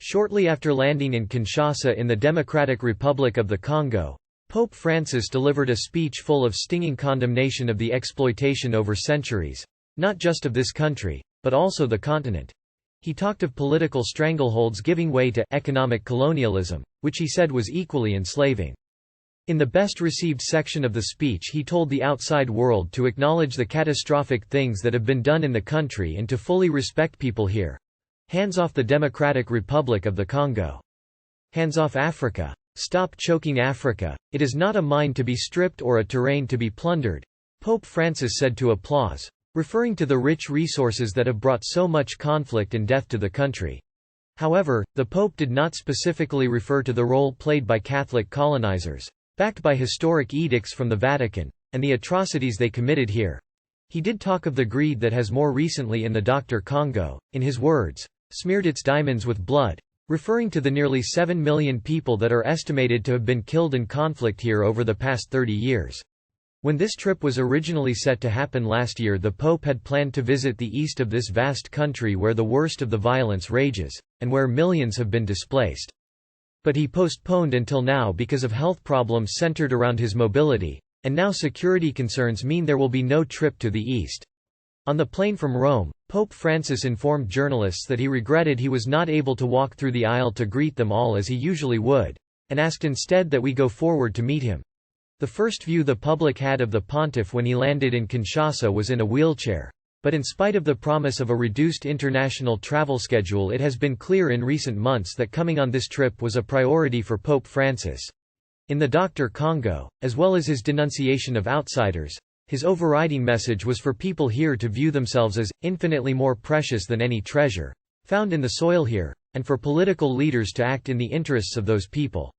Shortly after landing in Kinshasa in the Democratic Republic of the Congo, Pope Francis delivered a speech full of stinging condemnation of the exploitation over centuries, not just of this country, but also the continent. He talked of political strangleholds giving way to economic colonialism, which he said was equally enslaving. In the best-received section of the speech he told the outside world to acknowledge the catastrophic things that have been done in the country and to fully respect people here. Hands off the Democratic Republic of the Congo. Hands off Africa. Stop choking Africa, it is not a mine to be stripped or a terrain to be plundered, Pope Francis said to applause, referring to the rich resources that have brought so much conflict and death to the country. However, the Pope did not specifically refer to the role played by Catholic colonizers, backed by historic edicts from the Vatican, and the atrocities they committed here. He did talk of the greed that has more recently in the Dr. Congo, in his words, smeared its diamonds with blood, referring to the nearly 7 million people that are estimated to have been killed in conflict here over the past 30 years. When this trip was originally set to happen last year, the Pope had planned to visit the east of this vast country where the worst of the violence rages, and where millions have been displaced. But he postponed until now because of health problems centered around his mobility, and now security concerns mean there will be no trip to the east. On the plane from Rome, Pope Francis informed journalists that he regretted he was not able to walk through the aisle to greet them all as he usually would, and asked instead that we go forward to meet him. The first view the public had of the pontiff when he landed in Kinshasa was in a wheelchair. But in spite of the promise of a reduced international travel schedule, it has been clear in recent months that coming on this trip was a priority for Pope Francis. In the Dr. Congo, as well as his denunciation of outsiders, his overriding message was for people here to view themselves as infinitely more precious than any treasure found in the soil here, and for political leaders to act in the interests of those people.